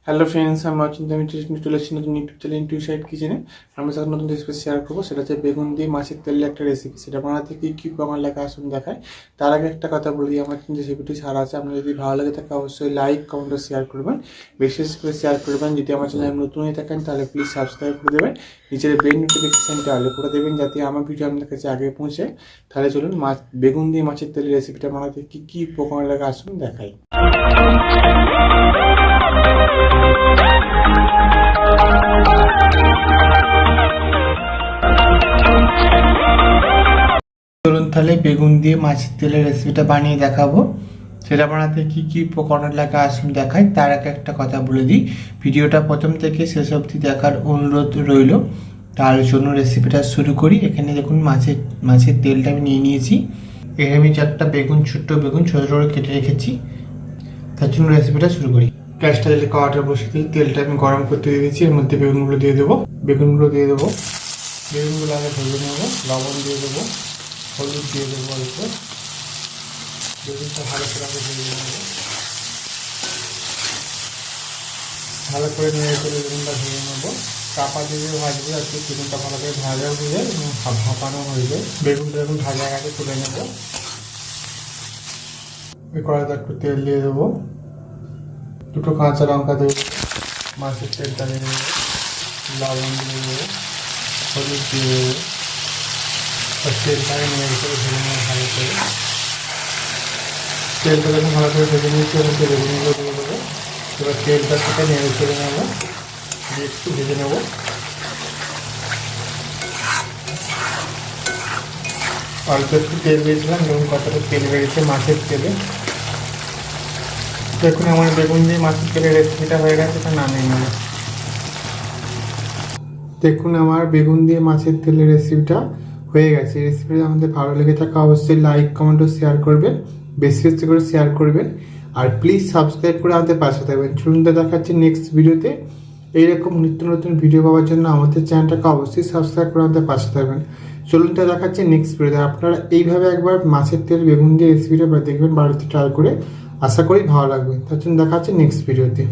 Hello friends, আমি অচিন্ত। আমি চলে এসেছি নতুন ইউটিউব চ্যানেল ইনটু সাইড কিচেনে। আমরা সাথে নতুন রেসিপি শেয়ার করবো। সেটা হচ্ছে বেগুন দিয়ে মাছের তেলের একটা রেসিপি। সেটা বানাতে কী আমার লেখা আসুন দেখায়। তার আগে একটা কথা বলে দিই, আমার কিন্তু রেসিপিটি ছাড়া আছে। আপনার যদি ভালো লাগে থাকে অবশ্যই লাইক কমেন্ট ও শেয়ার করবেন, বিশেষ করে শেয়ার করবেন। যদি আমার চ্যানেল নতুন হয়ে থাকেন তাহলে প্লিজ সাবস্ক্রাইব করে দেবেন, নিচের বেল নোটিফিকেশানটা আলো করে দেবেন যাতে আমার ভিডিও আপনার কাছে আগে পৌঁছে। তাহলে চলুন বেগুন দিয়ে মাছের তেলের রেসিপিটা বানাতে কী উপকরণ লেখা আসুন দেখাই। চলুন তাহলে বেগুন দিয়ে মাছের তেলের রেসিপিটা বানিয়ে দেখাবো। সেটা বানাতে কী উপকরণ লাগে আসুন দেখাই। তার আগে একটা কথা বলে দিই, ভিডিওটা প্রথম থেকে শেষ অবধি দেখার অনুরোধ রইল। তার জন্য রেসিপিটা শুরু করি। এখানে দেখুন মাছের তেলটা আমি নিয়ে নিয়েছি। এখানে আমি 4টা বেগুন, ছোট্ট বেগুন ছোটো ছোটো কেটে রেখেছি। তার জন্য রেসিপিটা শুরু করি। গ্যাসটা যদি কড়াটা বসে দিই, তেলটা আমি গরম করতে দিয়ে দিচ্ছি। এর মধ্যে বেগুনগুলো দিয়ে দেবো। বেগুনগুলো আগে ভেজে নেবো। লবণ দিয়ে দেবো, হলুদ দিয়ে দেবো অল্প। বেগুনটা ভালো করে আগে ভেজে নেবো। ভালো করে নেড়ে করে বেগুনটা ভেজে নেবো। চাপা দিয়ে ভাজবো আর কি, বেগুনটা ভালো করে ভাজা হয়ে যায় এবং ভাপানো হয়ে যায়। বেগুনটা এখন ভাজা আগে তুলে নেবো। ওই কড়াইতে একটু তেল দিয়ে দেবো, 2টো কাঁচা লঙ্কা দেবো, মাছের তেলটা দিয়ে দেবো, লবণ দিয়ে দেবো, হলুদ দিয়ে দেবো। তেলটাকে নেড়ে করে ভেজে নেবো ভালো করে। তেলটা যখন ভালো করে ভেজে নিচ্ছি ওর মধ্যে বেগুনগুলো দিয়ে দেবো। এবার তেলটার সাথে নেড়ে করে নেবো, দিয়ে একটু ভেজে নেবো। অল্প একটু তেল দিয়েছিলাম, দেখুন কতটা তেল বেরিয়েছে মাছের তেলে। দেখুন আমার বেগুন দিয়ে মাছের তেলের রেসিপিটা হয়ে গেছে, এটা নামিয়ে নেবো। দেখুন আমার বেগুন দিয়ে মাছের তেলের রেসিপিটা হয়ে গেছে। রেসিপিটা আমাদের ভালো লেগে থাকে অবশ্যই লাইক কমেন্ট ও শেয়ার করবেন, বেশি বেশি করে শেয়ার করবেন। আর প্লিজ সাবস্ক্রাইব করে আমাদের পাশে থাকবেন। চলুন দেখাচ্ছি নেক্সট ভিডিওতে। এইরকম নিত্য নতুন ভিডিও পাওয়ার জন্য আমাদের চ্যানেলটাকে অবশ্যই সাবস্ক্রাইব করে আমাদের পাশে থাকবেন। চলুন দেখাচ্ছি নেক্সট ভিডিওতে। আপনারা এইভাবে একবার মাছের তেল বেগুন দিয়ে রেসিপিটা দেখবেন, বাড়িতে ট্রাই করে। আশা করি ভালো লাগবে। তার জন্য দেখাচ্ছি নেক্সট ভিডিওতে।